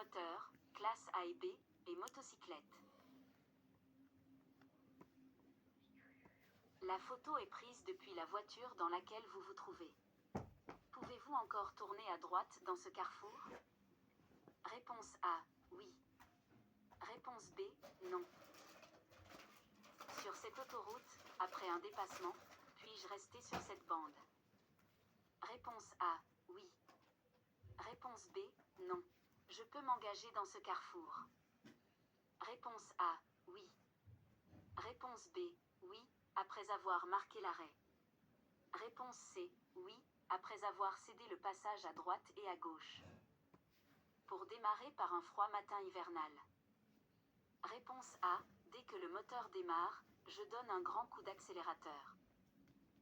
moteur, classe A et B, et motocyclette. La photo est prise depuis la voiture dans laquelle vous vous trouvez. Pouvez-vous encore tourner à droite dans ce carrefour? Réponse A, oui. Réponse B, non. Sur cette autoroute, après un dépassement, puis-je rester sur cette bande? Réponse A, oui. Réponse B, non. Je peux m'engager dans ce carrefour. Réponse A, oui. Réponse B, oui, après avoir marqué l'arrêt. Réponse C, oui, après avoir cédé le passage à droite et à gauche. Pour démarrer par un froid matin hivernal. Réponse A, dès que le moteur démarre, je donne un grand coup d'accélérateur.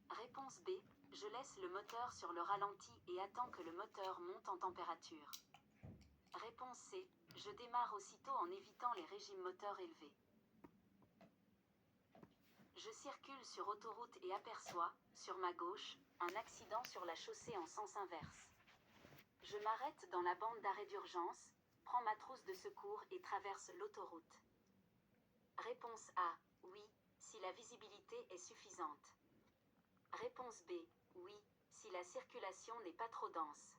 Réponse B, je laisse le moteur sur le ralenti et attends que le moteur monte en température. Réponse C, je démarre aussitôt en évitant les régimes moteurs élevés. Je circule sur autoroute et aperçois, sur ma gauche, un accident sur la chaussée en sens inverse. Je m'arrête dans la bande d'arrêt d'urgence, prends ma trousse de secours et traverse l'autoroute. Réponse A, oui, si la visibilité est suffisante. Réponse B, oui, si la circulation n'est pas trop dense.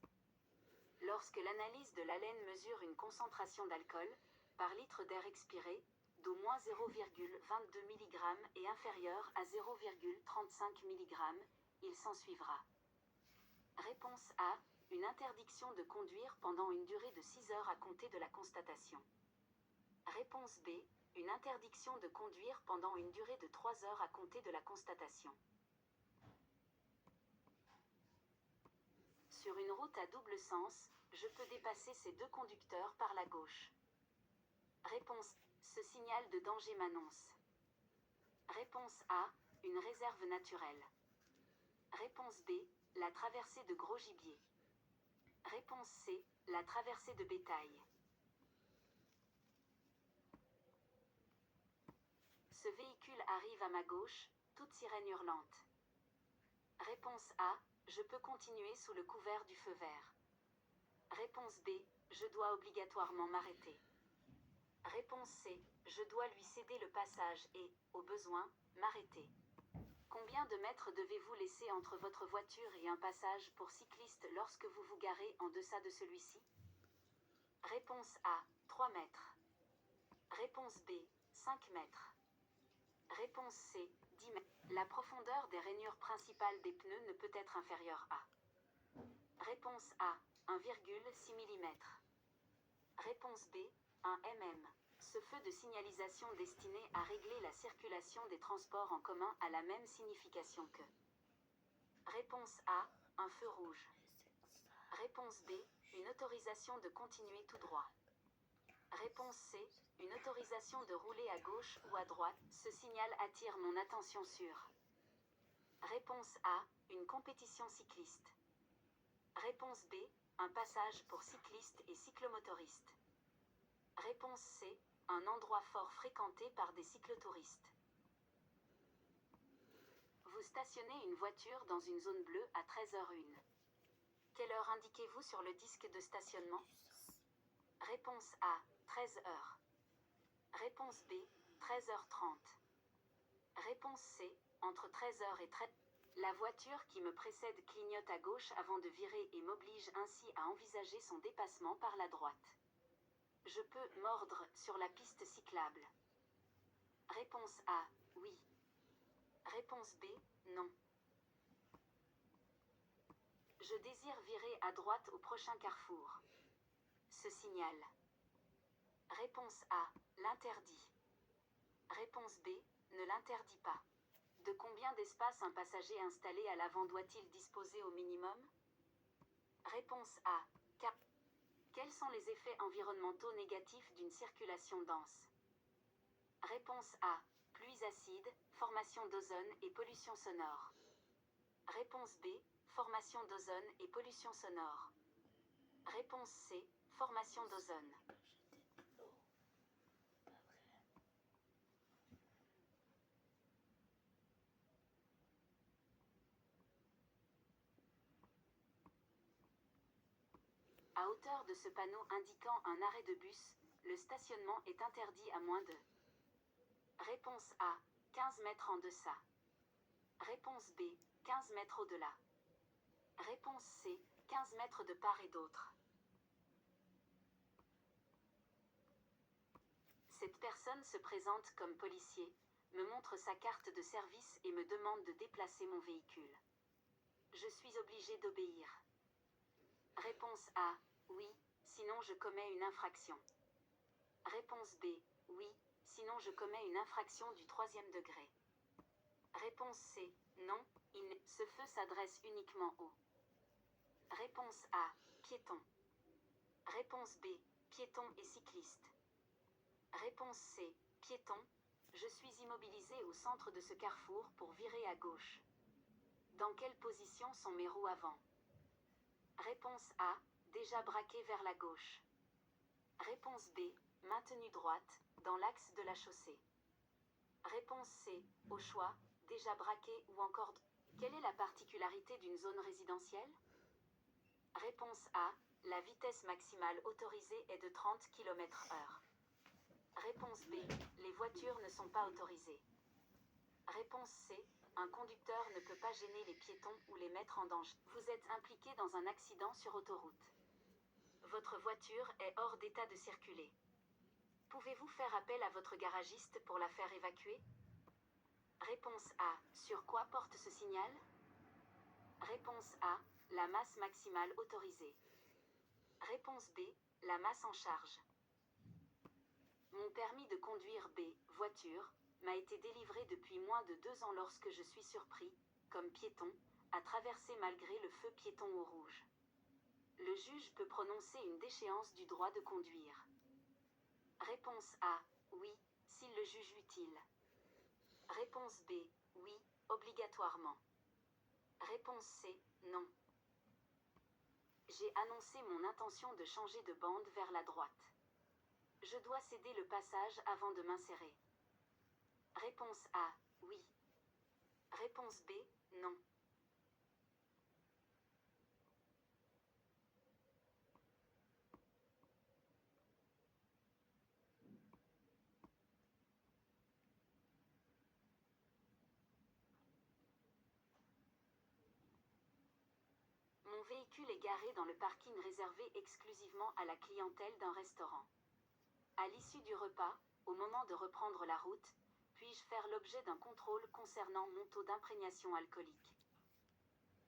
Lorsque l'analyse de l'haleine mesure une concentration d'alcool, par litre d'air expiré, d'au moins 0,22 mg et inférieure à 0,35 mg, il s'ensuivra. Réponse A, une interdiction de conduire pendant une durée de 6 heures à compter de la constatation. Réponse B, une interdiction de conduire pendant une durée de 3 heures à compter de la constatation. Sur une route à double sens, je peux dépasser ces deux conducteurs par la gauche. Réponse, ce signal de danger m'annonce. Réponse A, une réserve naturelle. Réponse B, la traversée de gros gibier. Réponse C, la traversée de bétail. Ce véhicule arrive à ma gauche, toute sirène hurlante. Réponse A, je peux continuer sous le couvert du feu vert. Réponse B, je dois obligatoirement m'arrêter. Réponse C, je dois lui céder le passage et, au besoin, m'arrêter. Combien de mètres devez-vous laisser entre votre voiture et un passage pour cycliste lorsque vous vous garez en deçà de celui-ci? Réponse A, 3 mètres. Réponse B, 5 mètres. Réponse C, 10 mètres. La profondeur des rainures principales des pneus ne peut être inférieure à. Réponse A, 1,6 mm. Réponse B, 1 mm. Ce feu de signalisation destiné à régler la circulation des transports en commun a la même signification que. Réponse A, un feu rouge. Réponse B, une autorisation de continuer tout droit. Réponse C, une autorisation de rouler à gauche ou à droite. Ce signal attire mon attention sur. Réponse A, une compétition cycliste. Réponse B, un passage pour cyclistes et cyclomotoristes. Réponse C, un endroit fort fréquenté par des cyclotouristes. Vous stationnez une voiture dans une zone bleue à 13h01. Quelle heure indiquez-vous sur le disque de stationnement? Réponse A, 13h. Réponse B, 13h30. Réponse C, entre 13h et 13h. La voiture qui me précède clignote à gauche avant de virer et m'oblige ainsi à envisager son dépassement par la droite. Je peux mordre sur la piste cyclable. Réponse A, oui. Réponse B, non. Je désire virer à droite au prochain carrefour. Ce signal. Réponse A, l'interdit. Réponse B, ne l'interdit pas. De combien d'espace un passager installé à l'avant doit-il disposer au minimum? Réponse A, 4. Quels sont les effets environnementaux négatifs d'une circulation dense? Réponse A, pluies acides, formation d'ozone et pollution sonore. Réponse B, formation d'ozone et pollution sonore. Réponse C, formation d'ozone. À hauteur de ce panneau indiquant un arrêt de bus, le stationnement est interdit à moins de. Réponse A, 15 mètres en deçà. Réponse B, 15 mètres au-delà. Réponse C, 15 mètres de part et d'autre. Cette personne se présente comme policier, me montre sa carte de service et me demande de déplacer mon véhicule. Je suis obligé d'obéir. Réponse A, oui, sinon je commets une infraction. Réponse B, oui, sinon je commets une infraction du 3e degré. Réponse C, non, ce feu s'adresse uniquement aux. Réponse A, piéton. Réponse B, piéton et cycliste. Réponse C, piéton. Je suis immobilisé au centre de ce carrefour pour virer à gauche. Dans quelle position sont mes roues avant? Réponse A, déjà braqué vers la gauche. Réponse B, maintenue droite, dans l'axe de la chaussée. Réponse C, au choix, déjà braqué ou encore. Quelle est la particularité d'une zone résidentielle? Réponse A, la vitesse maximale autorisée est de 30 km/h. Réponse B, les voitures ne sont pas autorisées. Réponse C, un conducteur ne peut pas gêner les piétons ou les mettre en danger. Vous êtes impliqué dans un accident sur autoroute. Votre voiture est hors d'état de circuler. Pouvez-vous faire appel à votre garagiste pour la faire évacuer? Réponse A, sur quoi porte ce signal? Réponse A, la masse maximale autorisée. Réponse B, la masse en charge. Mon permis de conduire B, voiture, m'a été délivré depuis moins de 2 ans lorsque je suis surpris, comme piéton, à traverser malgré le feu piéton au rouge. Le juge peut prononcer une déchéance du droit de conduire. Réponse A, oui, s'il le juge utile. Réponse B, oui, obligatoirement. Réponse C, non. J'ai annoncé mon intention de changer de bande vers la droite. Je dois céder le passage avant de m'insérer. Réponse A, oui. Réponse B, non. Mon véhicule est garé dans le parking réservé exclusivement à la clientèle d'un restaurant. À l'issue du repas, au moment de reprendre la route, puis-je faire l'objet d'un contrôle concernant mon taux d'imprégnation alcoolique?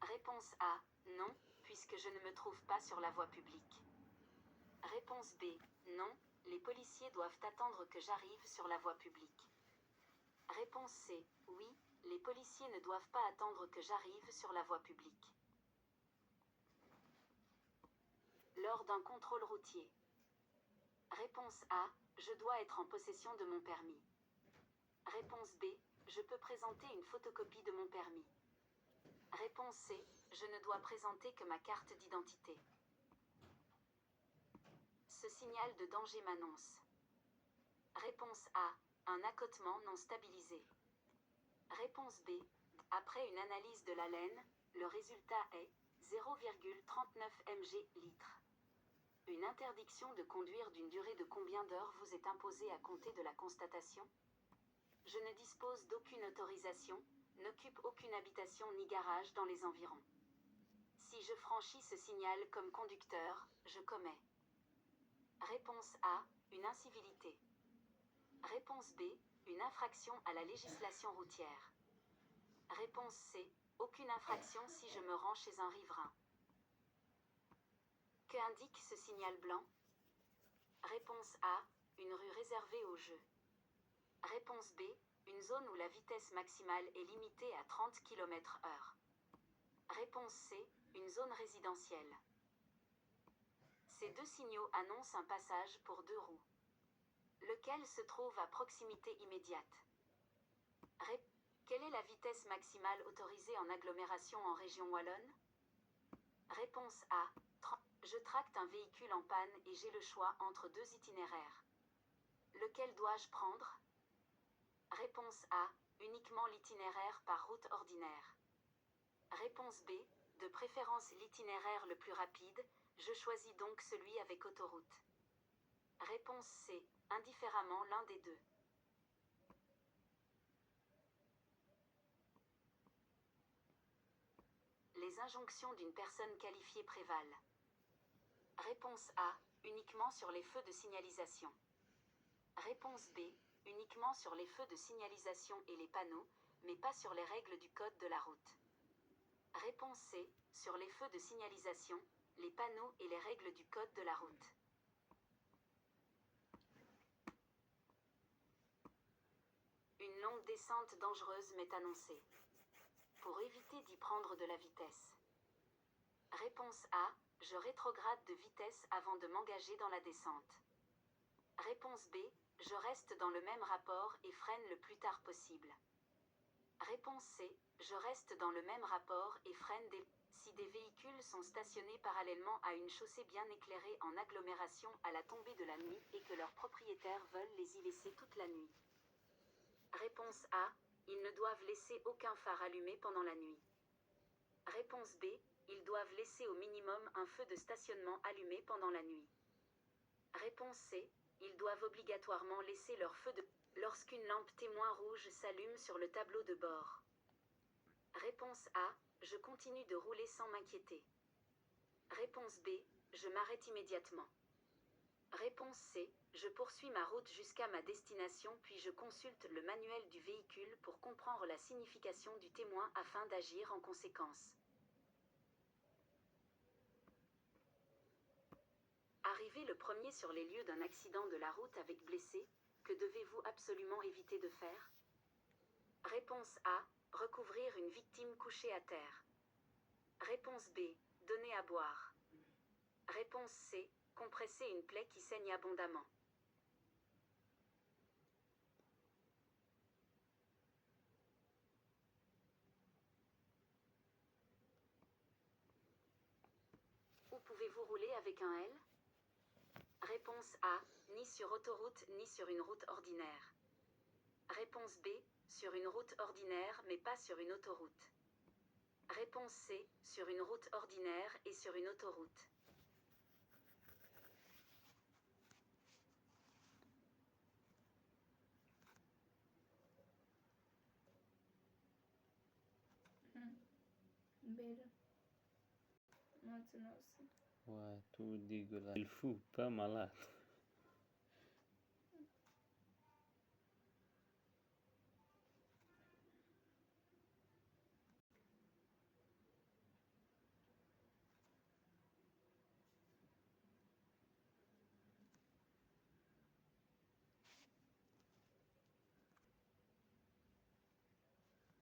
Réponse A, non, puisque je ne me trouve pas sur la voie publique. Réponse B, non, les policiers doivent attendre que j'arrive sur la voie publique. Réponse C, oui, les policiers ne doivent pas attendre que j'arrive sur la voie publique. Lors d'un contrôle routier. Réponse A, je dois être en possession de mon permis. Réponse B, je peux présenter une photocopie de mon permis. Réponse C, je ne dois présenter que ma carte d'identité. Ce signal de danger m'annonce. Réponse A, un accotement non stabilisé. Réponse B, après une analyse de la laine, le résultat est 0,39 mg/litre. Une interdiction de conduire d'une durée de combien d'heures vous est imposée à compter de la constatation? Je ne dispose d'aucune autorisation, n'occupe aucune habitation ni garage dans les environs. Si je franchis ce signal comme conducteur, je commets. Réponse A, une incivilité. Réponse B, une infraction à la législation routière. Réponse C, aucune infraction si je me rends chez un riverain. Que indique ce signal blanc? Réponse A, une rue réservée aux jeux. Réponse B, une zone où la vitesse maximale est limitée à 30 km/h. Réponse C, une zone résidentielle. Ces deux signaux annoncent un passage pour 2 roues. Lequel se trouve à proximité immédiate? Quelle est la vitesse maximale autorisée en agglomération en région wallonne? Réponse A, 30. Je tracte un véhicule en panne et j'ai le choix entre 2 itinéraires. Lequel dois-je prendre? Réponse A, uniquement l'itinéraire par route ordinaire. Réponse B, de préférence l'itinéraire le plus rapide, Je choisis donc celui avec autoroute. Réponse C. Indifféremment l'un des deux. Les injonctions d'une personne qualifiée prévalent. Réponse A. Uniquement sur les feux de signalisation. Réponse B. Uniquement sur les feux de signalisation et les panneaux, mais pas sur les règles du code de la route. Réponse C. Sur les feux de signalisation, les panneaux et les règles du code de la route. Une longue descente dangereuse m'est annoncée. Pour éviter d'y prendre de la vitesse. Réponse A. Je rétrograde de vitesse avant de m'engager dans la descente. Réponse B. Je reste dans le même rapport et freine le plus tard possible. Réponse C. Je reste dans le même rapport et freine si des véhicules sont stationnés parallèlement à une chaussée bien éclairée en agglomération à la tombée de la nuit et que leurs propriétaires veulent les y laisser toute la nuit. Réponse A. Ils ne doivent laisser aucun phare allumé pendant la nuit. Réponse B. Ils doivent laisser au minimum un feu de stationnement allumé pendant la nuit. Réponse C. Ils doivent obligatoirement laisser leur feu de lorsqu'une lampe témoin rouge s'allume sur le tableau de bord. Réponse A. Je continue de rouler sans m'inquiéter. Réponse B. Je m'arrête immédiatement. Réponse C. Je poursuis ma route jusqu'à ma destination puis je consulte le manuel du véhicule pour comprendre la signification du témoin afin d'agir en conséquence. Arrivé le premier sur les lieux d'un accident de la route avec blessés, que devez-vous absolument éviter de faire? Réponse A. Recouvrir une victime couchée à terre. Réponse B. Donner à boire. Réponse C. Compresser une plaie qui saigne abondamment. Où pouvez-vous rouler avec un L? Réponse A. Ni sur autoroute ni sur une route ordinaire. Réponse B. Sur une route ordinaire mais pas sur une autoroute. Réponse C. Sur une route ordinaire et sur une autoroute. B. Maintenant aussi. Ouais, tout dégueulasse. Il fou, pas malade.